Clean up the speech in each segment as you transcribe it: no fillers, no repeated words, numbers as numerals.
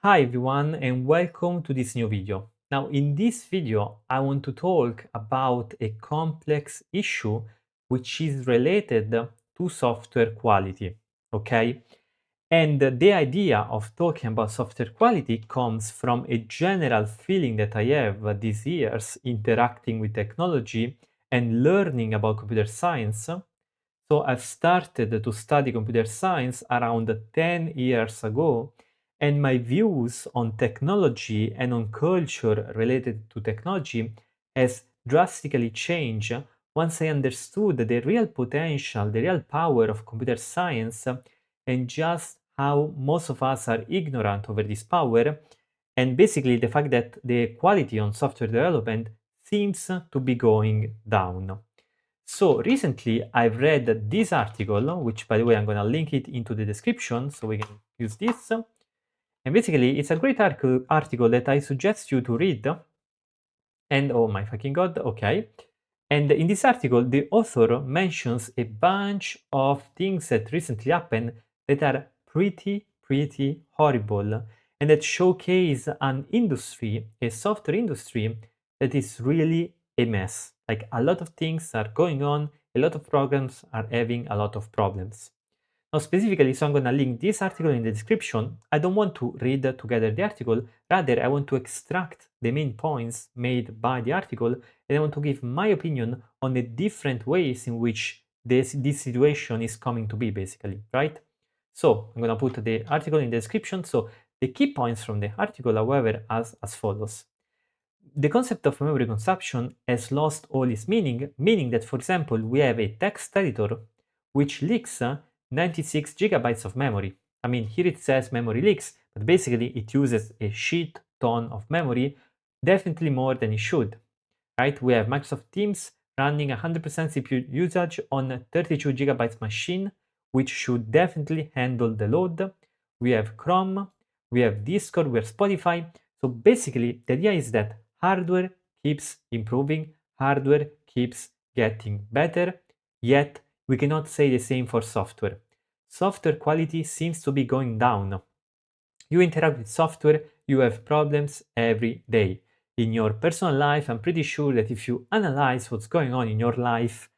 Hi everyone and welcome to this new video. Now in this video I want to talk about a complex issue which is related to software quality, okay? And the idea of talking about software quality comes from a general feeling that I have these years interacting with technology and learning about computer science. So I've started to study computer science around 10 years ago, and my views on technology and on culture related to technology has drastically changed once I understood the real potential, the real power of computer science, and just how most of us are ignorant over this power, and basically the fact that the quality on software development seems to be going down. So recently I've read this article, which by the way I'm going to link it into the description so we can use this. And basically it's a great article that I suggest you to read. And oh my fucking god, okay. And in this article, the author mentions a bunch of things that recently happened that are pretty horrible and that showcase an industry, a software industry that is really a mess. Like a lot of things are going on, a lot of programs are having a lot of problems. Now, specifically, so I'm going to link this article in the description. I don't want to read together the article, rather, I want to extract the main points made by the article, and I want to give my opinion on the different ways in which this situation is coming to be, basically, right? So, I'm going to put the article in the description. So, the key points from the article, however, as follows. The concept of memory consumption has lost all its meaning, meaning that, for example, we have a text editor which leaks 96 gigabytes of memory. I mean, here it says memory leaks, but basically it uses a shit ton of memory, definitely more than it should, right? We have Microsoft Teams running 100% CPU usage on a 32 gigabytes machine, which should definitely handle the load. We have Chrome, we have Discord, we have Spotify. So basically, the idea is that hardware keeps improving, hardware keeps getting better, yet we cannot say the same for software. Software quality seems to be going down. You interact with software, you have problems every day. In your personal life, I'm pretty sure that if you analyze what's going on in your life,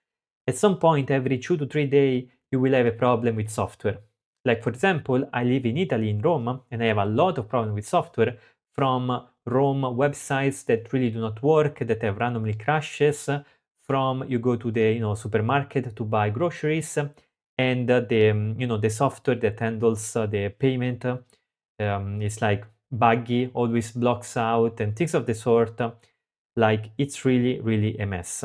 at some point every 2 to 3 days, you will have a problem with software. Like, for example, I live in Italy, in Rome, and I have a lot of problems with software from Rome websites that really do not work, that have randomly crashes, from you go to the supermarket to buy groceries, and the software that handles the payment is like buggy, always blocks out, and things of the sort. Like, it's really a mess.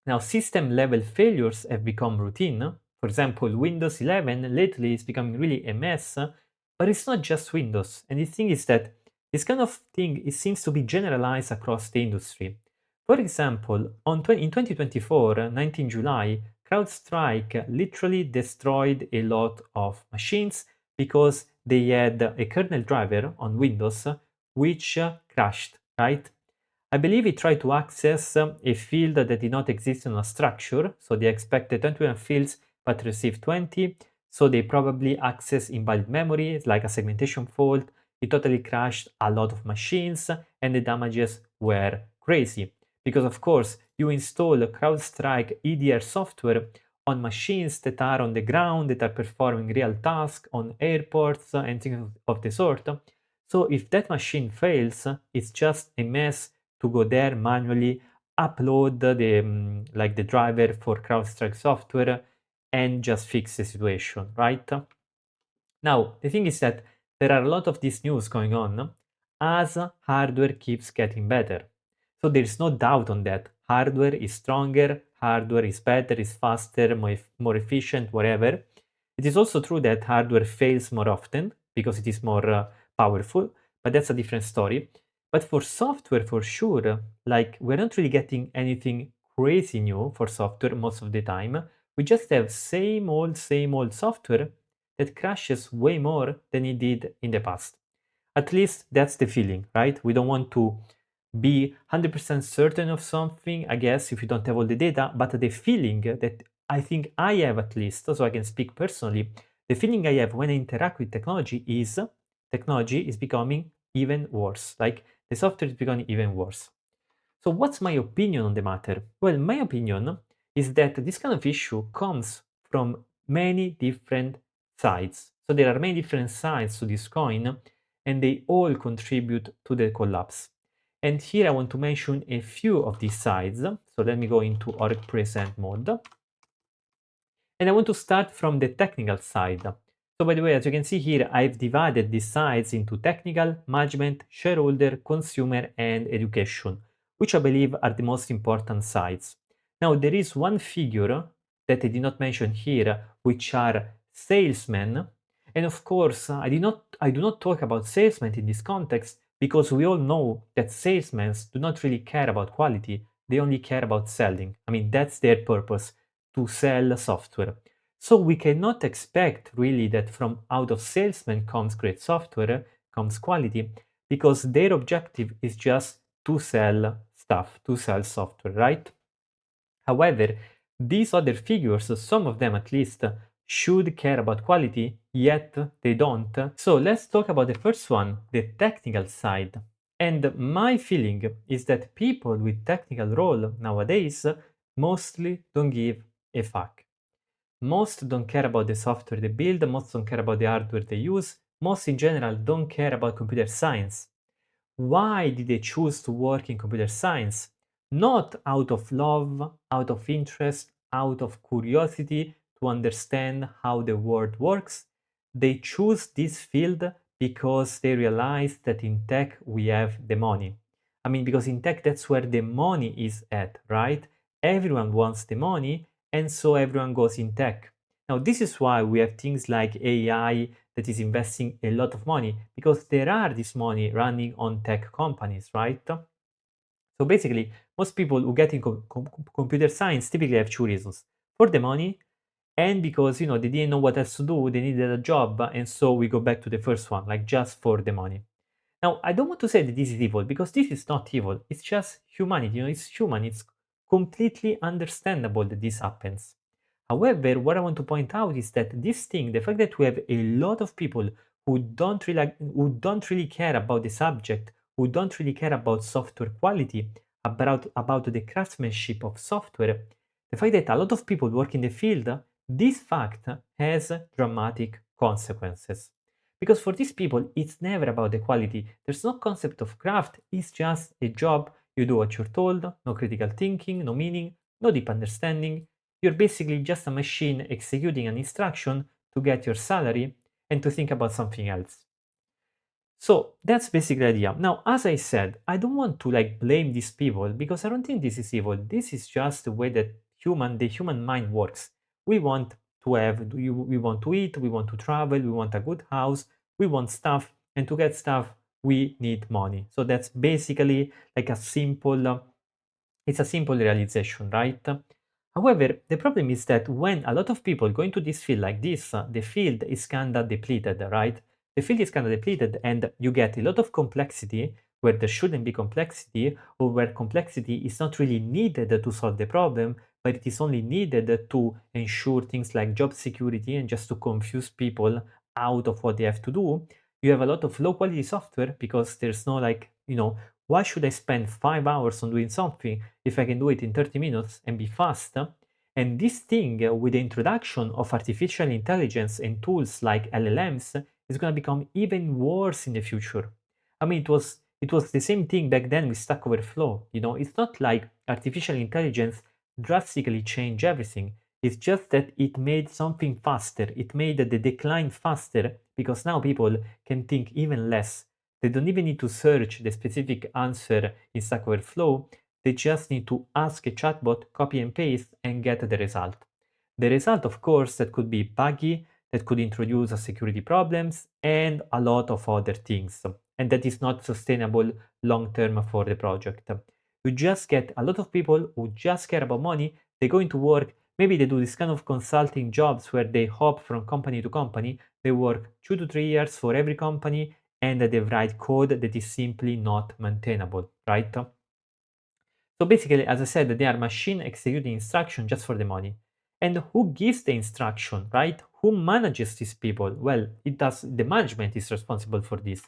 Now, system level failures have become routine. For example, Windows 11 lately is becoming really a mess, but it's not just Windows. And the thing is that this kind of thing, it seems to be generalized across the industry. For example, in 2024, 19 July, CrowdStrike literally destroyed a lot of machines because they had a kernel driver on Windows which crashed, right? I believe it tried to access a field that did not exist in a structure, so they expected 21 fields but received 20, so they probably access invalid memory, like a segmentation fault. It totally crashed a lot of machines, and the damages were crazy. Because of course, you install CrowdStrike EDR software on machines that are on the ground, that are performing real tasks on airports and things of the sort. So if that machine fails, it's just a mess to go there manually, upload the driver for CrowdStrike software, and just fix the situation, right? Now, the thing is that there are a lot of this news going on as hardware keeps getting better. So there is no doubt on that. Hardware is stronger, hardware is better, is faster, more efficient, whatever. It is also true that hardware fails more often because it is more powerful, but that's a different story. But for software, for sure, like, we're not really getting anything crazy new for software most of the time. We just have same old software that crashes way more than it did in the past. At least that's the feeling, right? We don't want to be 100% certain of something, I guess, if you don't have all the data, but the feeling that I think I have, at least, so I can speak personally, the feeling I have when I interact with technology is technology is becoming even worse. Like the software is becoming even worse. So what's my opinion on the matter? Well, my opinion is that this kind of issue comes from many different sides. So there are many different sides to this coin, and they all contribute to the collapse. And here I want to mention a few of these sides. So let me go into org present mode. And I want to start from the technical side. So by the way, as you can see here, I've divided these sides into technical, management, shareholder, consumer, and education, which I believe are the most important sides. Now, there is one figure that I did not mention here, which are salesmen. And of course, I do not talk about salesmen in this context because we all know that salesmen do not really care about quality. They only care about selling. I mean, that's their purpose, to sell software. So we cannot expect really that from out of salesmen comes great software, comes quality, because their objective is just to sell stuff, to sell software, right? However, these other figures, some of them at least, should care about quality, yet they don't. So let's talk about the first one, the technical side. And my feeling is that people with technical role nowadays mostly don't give a fuck. Most don't care about the software they build, most don't care about the hardware they use, most in general don't care about computer science. Why did they choose to work in computer science? Not out of love, out of interest, out of curiosity to understand how the world works. They choose this field because they realize that in tech we have the money. I mean, because in tech that's where the money is at, right? Everyone wants the money, and so everyone goes in tech. Now, this is why we have things like AI that is investing a lot of money, because there are this money running on tech companies, right? So basically, most people who get in computer science typically have two reasons: for the money, and because they didn't know what else to do, they needed a job, and so we go back to the first one, like just for the money. Now, I don't want to say that this is evil, because this is not evil. It's just humanity. It's human. It's completely understandable that this happens. However, what I want to point out is that this thing, the fact that we have a lot of people who don't really care about the subject, who don't really care about software quality, about the craftsmanship of software, the fact that a lot of people work in the field, this fact has dramatic consequences. Because for these people, it's never about the quality. There's no concept of craft. It's just a job. You do what you're told, no critical thinking, no meaning, no deep understanding. You're basically just a machine executing an instruction to get your salary and to think about something else. So that's basically the idea. Now, as I said, I don't want to blame these people because I don't think this is evil. This is just the way that the human mind works. We want to have, we want to eat, we want to travel, we want a good house, we want stuff, and to get stuff, we need money. So that's basically like it's a simple realization, right? However, the problem is that when a lot of people go into this field like this, the field is kind of depleted, right? The field is kind of depleted, and you get a lot of complexity where there shouldn't be complexity, or where complexity is not really needed to solve the problem, but it is only needed to ensure things like job security and just to confuse people out of what they have to do. You have a lot of low quality software because there's no why should I spend 5 hours on doing something if I can do it in 30 minutes and be fast? And this thing, with the introduction of artificial intelligence and tools like LLMs, is going to become even worse in the future. I mean, it was the same thing back then with Stack Overflow. It's not like artificial intelligence drastically changed everything. It's just that it made something faster. It made the decline faster because now people can think even less. They don't even need to search the specific answer in Stack Overflow. They just need to ask a chatbot, copy and paste, and get the result. The result, of course, that could be buggy, that could introduce security problems, and a lot of other things. And that is not sustainable long term for the project. You just get a lot of people who just care about money. They go into work. Maybe they do this kind of consulting jobs where they hop from company to company. They work 2 to 3 years for every company, and they write code that is simply not maintainable, right? So basically, as I said, they are machine executing instruction just for the money. And who gives the instruction, right? who manages these people? Well, it does. The management is responsible for this.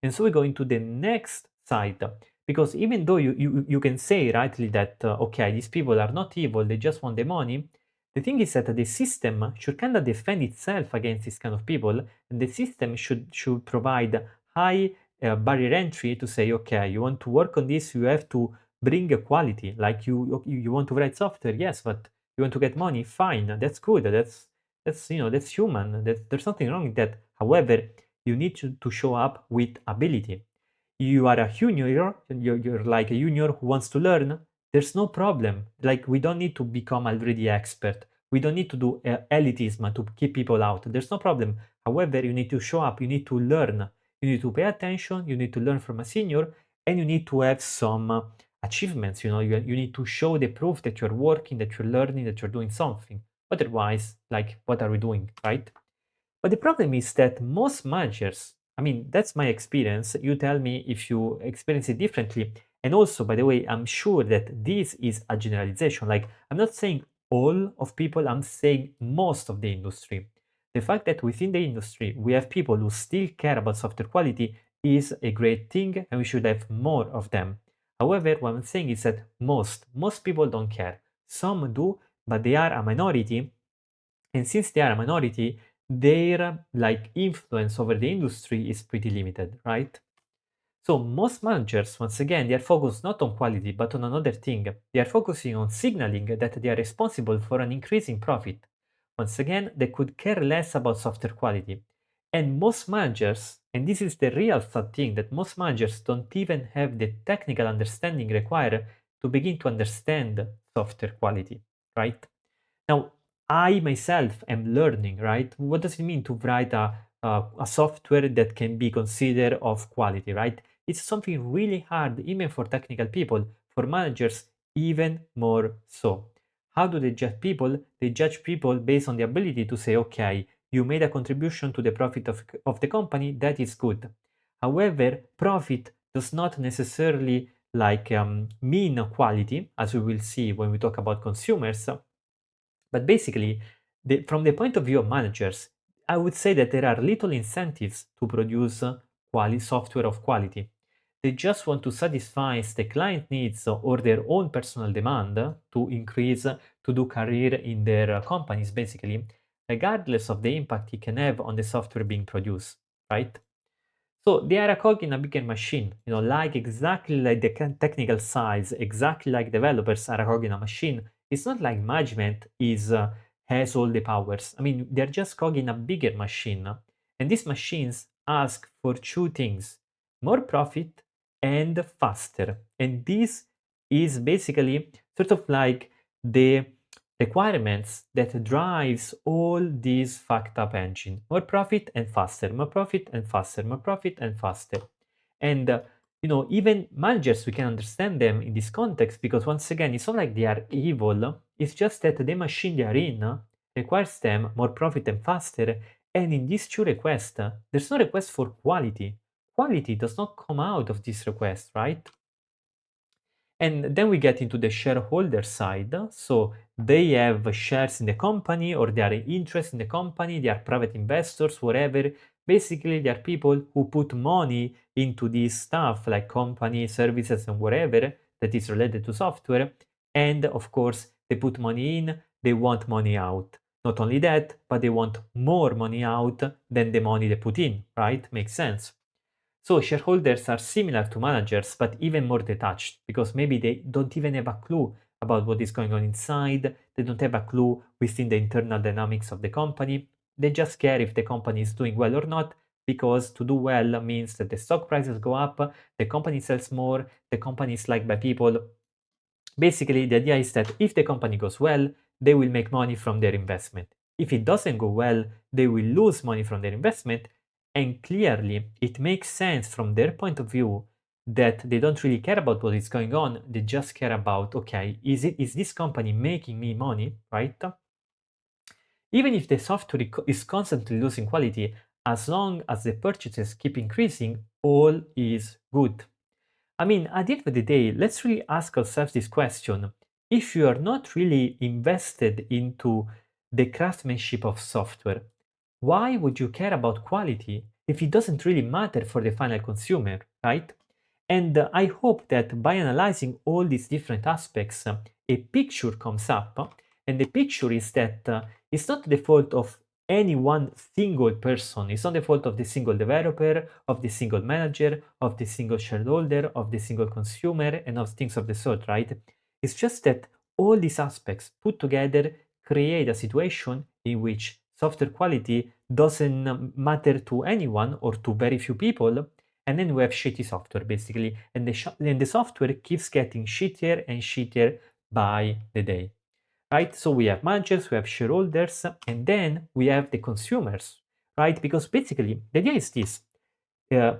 And so we go into the next side, because even though you can say rightly that, okay, these people are not evil, they just want the money, the thing is that the system should kind of defend itself against this kind of people, and the system should provide high barrier entry to say, okay, you want to work on this, you have to bring a quality. Like you want to write software, yes, but you want to get money, fine, that's good, that's human. There's nothing wrong with that. However, you need to show up with ability. You are a junior, you're like a junior who wants to learn, there's no problem. Like, we don't need to become already expert. We don't need to do elitism to keep people out. There's no problem. However, you need to show up, you need to learn, you need to pay attention, you need to learn from a senior, and you need to have some achievements. You need to show the proof that you're working, that you're learning, that you're doing something. Otherwise, like, what are we doing, right? But the problem is that most managers, I mean, that's my experience. You tell me if you experience it differently. And also, by the way, I'm sure that this is a generalization. Like, I'm not saying all of people, I'm saying most of the industry. The fact that within the industry we have people who still care about software quality is a great thing, and we should have more of them. However, what I'm saying is that most people don't care. Some do, but they are a minority, and since they are a minority, their like influence over the industry is pretty limited, right? So most managers, once again, they are focused not on quality, but on another thing. They are focusing on signaling that they are responsible for an increase in profit. Once again, they could care less about software quality. And most managers, and this is the real sad thing, that most managers don't even have the technical understanding required to begin to understand software quality, right? Now, I myself am learning, right? What does it mean to write a software that can be considered of quality, right? It's something really hard, even for technical people, for managers, even more so. How do they judge people? They judge people based on the ability to say, okay, you made a contribution to the profit of the company, that is good. However, profit does not necessarily mean quality, as we will see when we talk about consumers. But basically, from the point of view of managers, I would say that there are little incentives to produce software of quality. They just want to satisfy the client needs or their own personal demand to increase, to do career in their companies, basically, regardless of the impact it can have on the software being produced, right? So they are a cog in a bigger machine, like exactly like the technical sides, exactly like developers are a cog in a machine. It's not like management has all the powers. I mean, they're just cog in a bigger machine, and these machines ask for two things: more profit and faster. And this is basically sort of like the requirements that drives all these fucked up engine. More profit and faster, more profit and faster, more profit and faster. And even managers, we can understand them in this context, because once again, it's not like they are evil. It's just that the machine they are in requires them more profit and faster. And in these two requests, there's no request for quality. Quality does not come out of this request, right? And then we get into the shareholder side. So they have shares in the company, or they are interested in the company, they are private investors, whatever. Basically, they are people who put money into this stuff like company, services, and whatever that is related to software. And of course, they put money in, they want money out. Not only that, but they want more money out than the money they put in, right? Makes sense. So shareholders are similar to managers, but even more detached, because maybe they don't even have a clue about what is going on inside. They don't have a clue within the internal dynamics of the company. They just care if the company is doing well or not, because to do well means that the stock prices go up, the company sells more, the company is liked by people. Basically, the idea is that if the company goes well, they will make money from their investment. If it doesn't go well, they will lose money from their investment. And clearly, it makes sense from their point of view that they don't really care about what is going on. They just care about, okay, is this company making me money, right? Even if the software is constantly losing quality, as long as the purchases keep increasing, all is good. I mean, at the end of the day, let's really ask ourselves this question. If you are not really invested into the craftsmanship of software, why would you care about quality if it doesn't really matter for the final consumer, right? And I hope that by analyzing all these different aspects, a picture comes up. And the picture is that it's not the fault of any one single person. It's not the fault of the single developer, of the single manager, of the single shareholder, of the single consumer, and of things of the sort, right? It's just that all these aspects put together create a situation in which software quality doesn't matter to anyone or to very few people, and then we have shitty software basically, and the software keeps getting shittier and shittier by the day, right? So we have managers, we have shareholders, and then we have the consumers, right? Because basically the idea is this: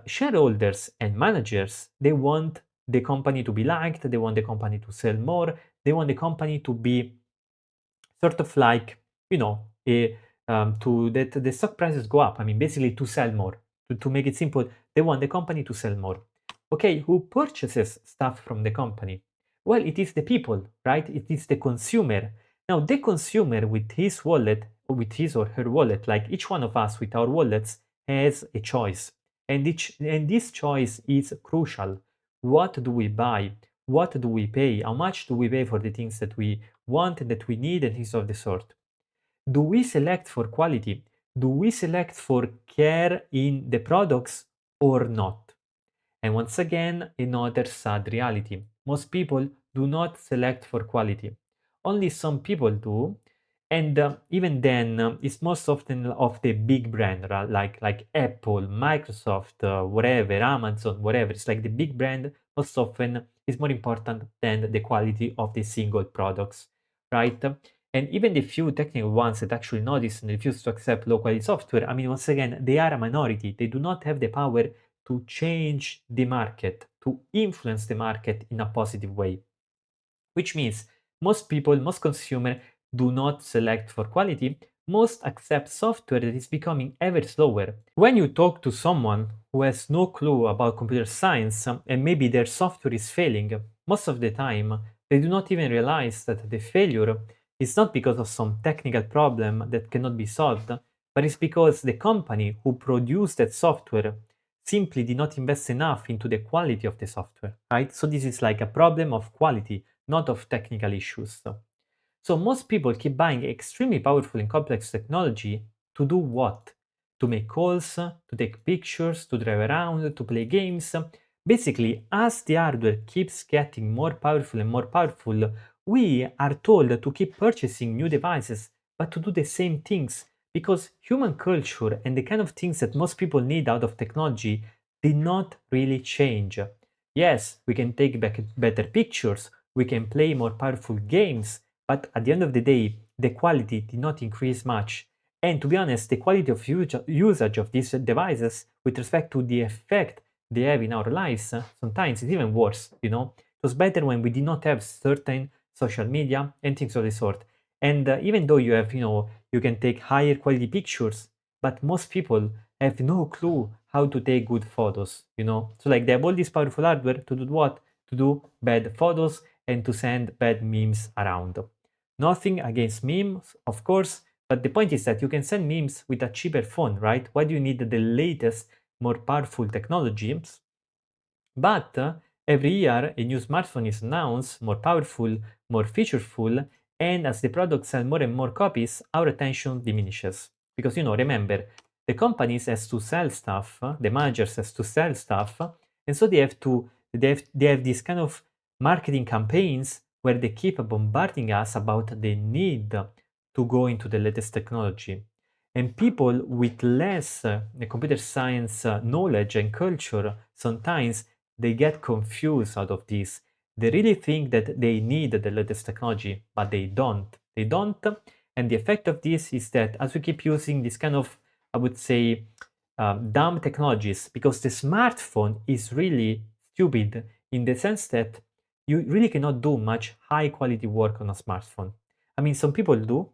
shareholders and managers, they want the company to be liked, they want the company to sell more, they want the company to be sort of like, you know, to that the stock prices go up. I mean, basically to sell more. To make it simple, they want the company to sell more. Okay, who purchases stuff from the company? Well, it is the people, right? It is the consumer. Now, the consumer with his wallet, with his or her wallet, like each one of us with our wallets, has a choice. And this choice is crucial. What do we buy? What do we pay? How much do we pay for the things that we want and that we need and things of the sort? Do we select for quality? Do we select for care in the products or not? And once again, another sad reality. Most people do not select for quality. Only some people do. And even then, it's most often of the big brand, right? Like Apple, Microsoft, whatever, Amazon, whatever. It's like the big brand most often is more important than the quality of the single products, right? And even the few technical ones that actually notice and refuse to accept low quality software, I mean, once again, they are a minority. They do not have the power to change the market, to influence the market in a positive way. Which means most people, most consumers do not select for quality, most accept software that is becoming ever slower. When you talk to someone who has no clue about computer science and maybe their software is failing, most of the time they do not even realize that the failure is not because of some technical problem that cannot be solved, but it's because the company who produced that software simply did not invest enough into the quality of the software, right? So this is like a problem of quality, not of technical issues. So most people keep buying extremely powerful and complex technology to do what? To make calls, to take pictures, to drive around, to play games. Basically, as the hardware keeps getting more powerful and more powerful, we are told to keep purchasing new devices, but to do the same things because human culture and the kind of things that most people need out of technology did not really change. Yes, we can take back better pictures, we can play more powerful games, but at the end of the day, the quality did not increase much. And to be honest, the quality of usage of these devices with respect to the effect they have in our lives, sometimes it's even worse, you know? It was better when we did not have certain social media and things of the sort. And even though you have, you can take higher quality pictures, but most people have no clue how to take good photos, you know? So like they have all this powerful hardware to do what? To do bad photos and to send bad memes around. Nothing against memes, of course, but the point is that you can send memes with a cheaper phone, right? Why do you need the latest, more powerful technologies? But every year, a new smartphone is announced, more powerful, more featureful, and as the products sell more and more copies, our attention diminishes. Because, remember, the companies has to sell stuff, the managers has to sell stuff, and so they have these kind of marketing campaigns where they keep bombarding us about the need to go into the latest technology. And people with less computer science knowledge and culture sometimes they get confused out of this. They really think that they need the latest technology, but they don't. They don't. And the effect of this is that as we keep using this kind of, I would say, dumb technologies, because the smartphone is really stupid in the sense that you really cannot do much high quality work on a smartphone. I mean, some people do.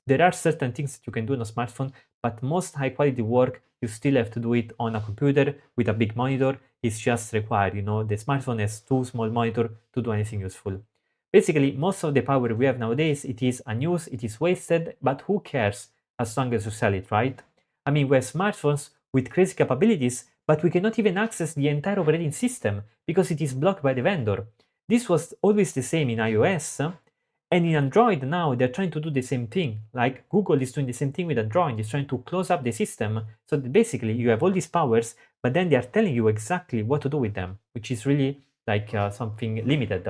There are certain things that you can do on a smartphone, but most high quality work you still have to do it on a computer with a big monitor. It's just required, the smartphone has too small monitor to do anything useful. Basically, most of the power we have nowadays, it is unused, it is wasted, but who cares? as long as you sell it, right? I mean, we have smartphones with crazy capabilities, but we cannot even access the entire operating system because it is blocked by the vendor. This was always the same in iOS, and in Android now they're trying to do the same thing. Like Google is doing the same thing with Android, it's trying to close up the system. So that basically you have all these powers, but then they are telling you exactly what to do with them, which is really like something limited.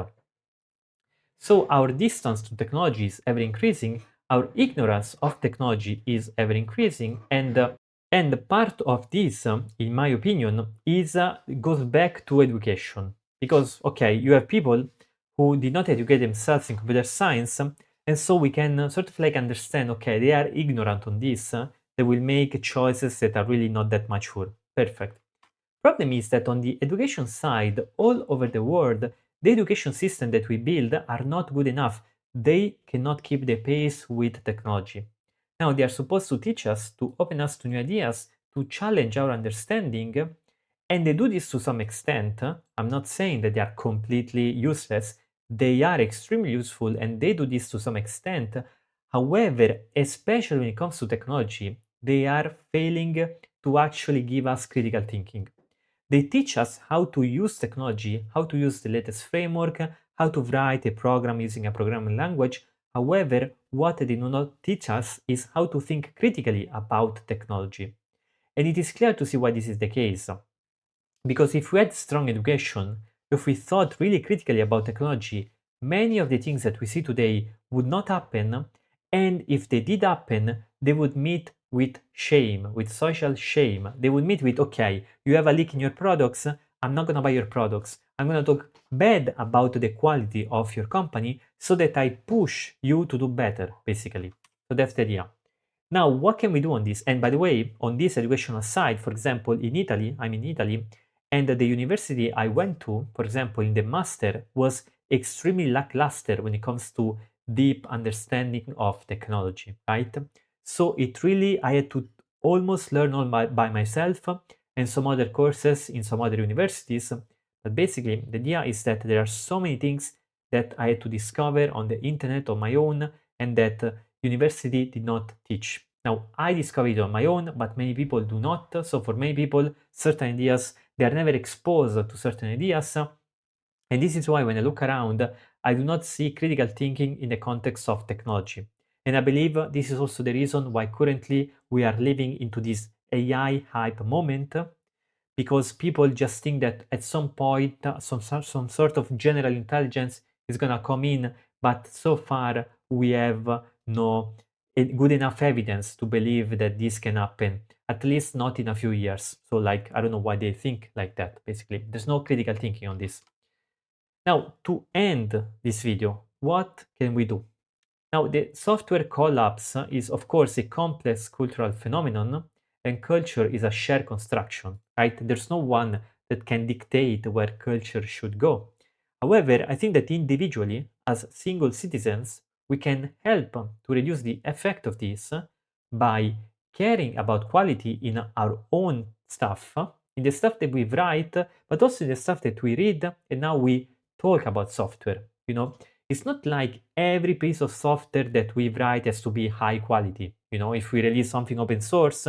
So our distance to technology is ever increasing, our ignorance of technology is ever increasing, and part of this, in my opinion, is goes back to education. Because okay, you have people who did not educate themselves in computer science, and so we can sort of like understand, okay, they are ignorant on this, they will make choices that are really not that mature. Perfect. Problem is that on the education side, all over the world, the education system that we build are not good enough. They cannot keep the pace with technology. Now, they are supposed to teach us, to open us to new ideas, to challenge our understanding, and they do this to some extent. I'm not saying that they are completely useless. They are extremely useful and they do this to some extent. However, especially when it comes to technology, they are failing to actually give us critical thinking. They teach us how to use technology, how to use the latest framework, how to write a program using a programming language. However, what they do not teach us is how to think critically about technology. And it is clear to see why this is the case. Because if we had strong education, if we thought really critically about technology, many of the things that we see today would not happen. And if they did happen, they would meet with shame, with social shame. They would meet with, okay, you have a leak in your products, I'm not going to buy your products. I'm going to talk bad about the quality of your company so that I push you to do better, basically. So that's the idea. Now, what can we do on this? And by the way, on this educational side, for example, in Italy, I'm in Italy, and the university I went to, for example, in the master, was extremely lackluster when it comes to deep understanding of technology, right? So it really, I had to almost learn all by myself and some other courses in some other universities. But basically, the idea is that there are so many things that I had to discover on the internet on my own and that university did not teach. Now, I discovered it on my own, but many people do not. So for many people, certain ideas, they are never exposed to certain ideas. And this is why when I look around, I do not see critical thinking in the context of technology. And I believe this is also the reason why currently we are living into this AI hype moment, because people just think that at some point some sort of general intelligence is going to come in, but so far we have no good enough evidence to believe that this can happen, at least not in a few years. So like, I don't know why they think like that. Basically, there's no critical thinking on this. Now, to end this video, what can we do? Now, the software collapse is, of course, a complex cultural phenomenon, and culture is a shared construction, right? There's no one that can dictate where culture should go. However, I think that individually, as single citizens, we can help to reduce the effect of this by caring about quality in our own stuff, in the stuff that we write, but also in the stuff that we read, and now we talk about software. It's not like every piece of software that we write has to be high quality. If we release something open source,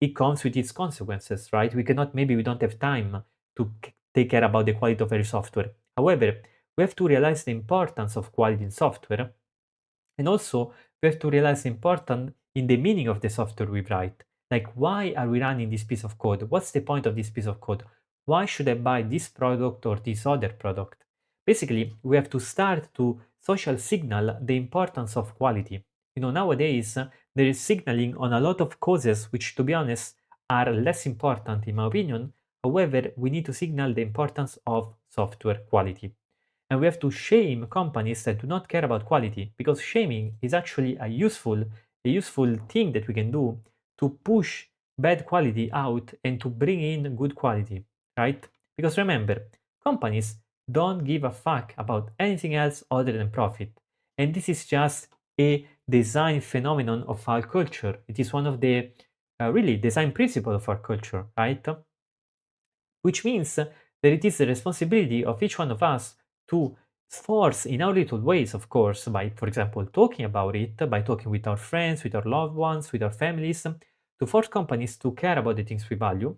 it comes with its consequences, right? Maybe we don't have time to take care about the quality of every software. However, we have to realize the importance of quality in software, and also we have to realize the importance in the meaning of the software we write. Like, why are we running this piece of code? What's the point of this piece of code? Why should I buy this product or this other product? Basically, we have to start to social signal the importance of quality. Nowadays, there is signaling on a lot of causes which, to be honest, are less important in my opinion. However, we need to signal the importance of software quality. And we have to shame companies that do not care about quality, because shaming is actually a useful thing that we can do to push bad quality out and to bring in good quality, right? Because remember, companies don't give a fuck about anything else other than profit. And this is just a design phenomenon of our culture. It is one of the really design principle of our culture, right? Which means that it is the responsibility of each one of us to force in our little ways, of course, by, for example, talking about it, by talking with our friends, with our loved ones, with our families, to force companies to care about the things we value.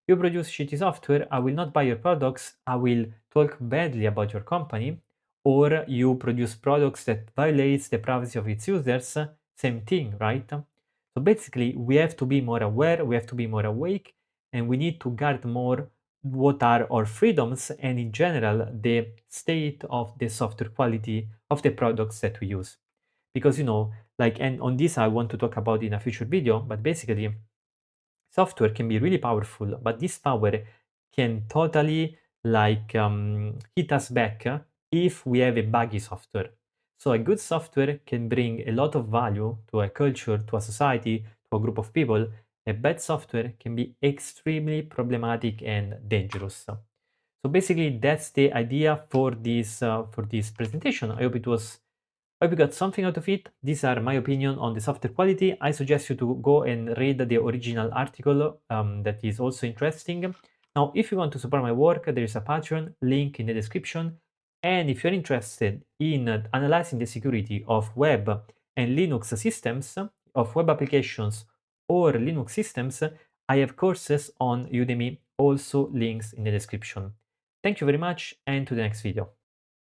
You produce shitty software, I will not buy your products, I will talk badly about your company. Or you produce products that violates the privacy of its users, same thing, right? So basically, we have to be more aware, we have to be more awake, and we need to guard more what are our freedoms and in general the state of the software quality of the products that we use. Because like, and on this I want to talk about in a future video, but basically software can be really powerful, but this power can totally like hit us back if we have a buggy software. So a good software can bring a lot of value to a culture, to a society, to a group of people. A bad software can be extremely problematic and dangerous. So basically, that's the idea for this presentation. I hope you got something out of it. These are my opinion on the software quality. I suggest you to go and read the original article that is also interesting. Now, if you want to support my work, there is a Patreon link in the description. And if you're interested in analyzing the security of web and Linux systems, of web applications or Linux systems, I have courses on Udemy, also links in the description. Thank you very much, and to the next video.